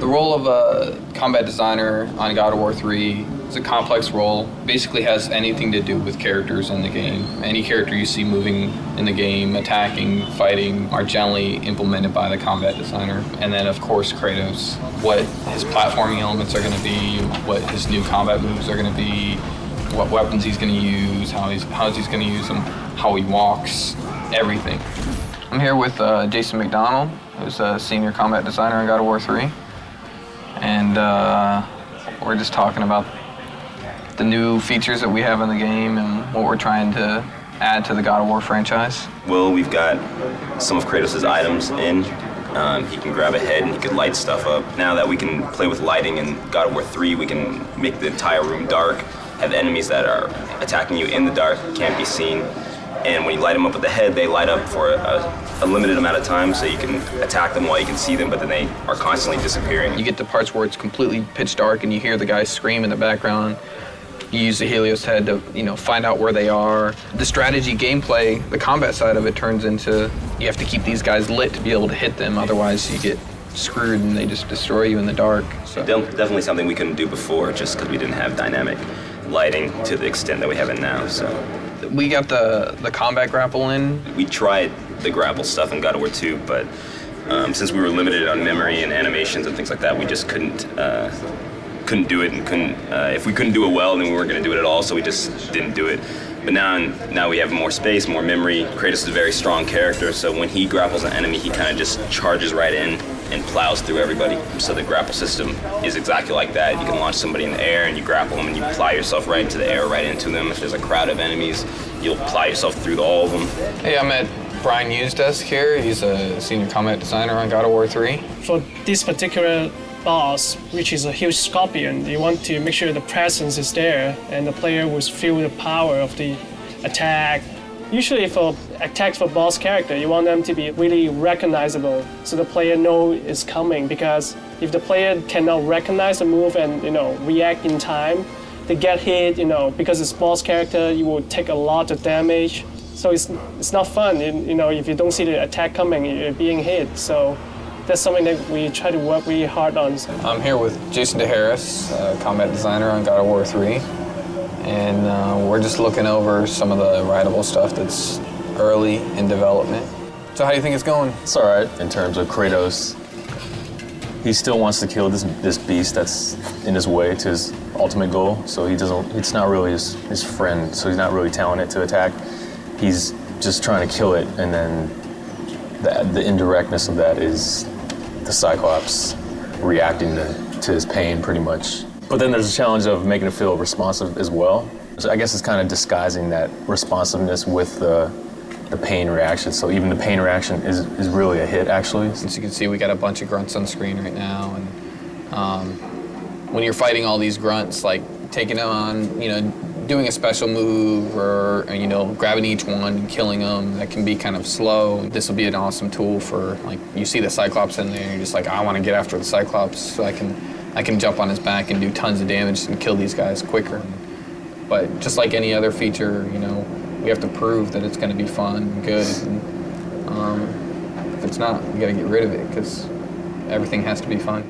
The role of a combat designer on God of War 3 is a complex role. Basically has anything to do with characters in the game. Any character you see moving in the game, attacking, fighting, are generally implemented by the combat designer. And then of course Kratos, what his platforming elements are going to be, what his new combat moves are going to be, what weapons he's going to use, how he's going to use them, how he walks, everything. I'm here with Jason McDonald, who's a senior combat designer on God of War 3. And we're just talking about the new features that we have in the game and what we're trying to add to the God of War franchise. Well, we've got some of Kratos' items in. He can grab a head and he can light stuff up. Now that we can play with lighting in God of War 3, we can make the entire room dark, have enemies that are attacking you in the dark, can't be seen. And when you light them up with the head, they light up for a limited amount of time, so you can attack them while you can see them, but then they are constantly disappearing. You get to parts where it's completely pitch dark and you hear the guys scream in the background. You use the Helios head to, find out where they are. The strategy gameplay, the combat side of it turns into, you have to keep these guys lit to be able to hit them, otherwise you get screwed and they just destroy you in the dark. So. Definitely something we couldn't do before, just because we didn't have dynamic lighting to the extent that we have it now, so. We got the combat grapple in. We tried the grapple stuff in God of War 2, but since we were limited on memory and animations and things like that, we just couldn't do it, and if we couldn't do it well, then we weren't going to do it at all, so we just didn't do it. But now we have more space, more memory. Kratos is a very strong character, so when he grapples an enemy, he kind of just charges right in and plows through everybody. So the grapple system is exactly like that. You can launch somebody in the air and you grapple them and you plow yourself right into the air, right into them. If there's a crowd of enemies, you'll plow yourself through all of them. Hey, I'm at Brian Yu's desk here. He's a senior combat designer on God of War 3. For this particular boss, which is a huge scorpion, you want to make sure the presence is there and the player will feel the power of the attack. Usually for attacks for boss character, you want them to be really recognizable so the player knows it's coming, because if the player cannot recognize the move and react in time, they get hit, because it's boss character, you will take a lot of damage. So it's not fun, if you don't see the attack coming, you're being hit. So that's something that we try to work really hard on. I'm here with Jason DeHarris, combat designer on God of War 3. And we're just looking over some of the writable stuff that's early in development. So how do you think it's going? It's all right in terms of Kratos. He still wants to kill this beast that's in his way to his ultimate goal. So it's not really his friend, so he's not really telling it to attack. He's just trying to kill it, and then the indirectness of that is the Cyclops reacting to his pain pretty much. But then there's a challenge of making it feel responsive as well. So I guess it's kind of disguising that responsiveness with the pain reaction. So even the pain reaction is really a hit, actually. As you can see, we got a bunch of grunts on screen right now. And when you're fighting all these grunts, like taking on, doing a special move or, grabbing each one and killing them, that can be kind of slow. This will be an awesome tool for, you see the Cyclops in there, and you're just like, I want to get after the Cyclops so I can jump on his back and do tons of damage and kill these guys quicker. But just like any other feature, we have to prove that it's going to be fun and good. And if it's not, we got to get rid of it, because everything has to be fun.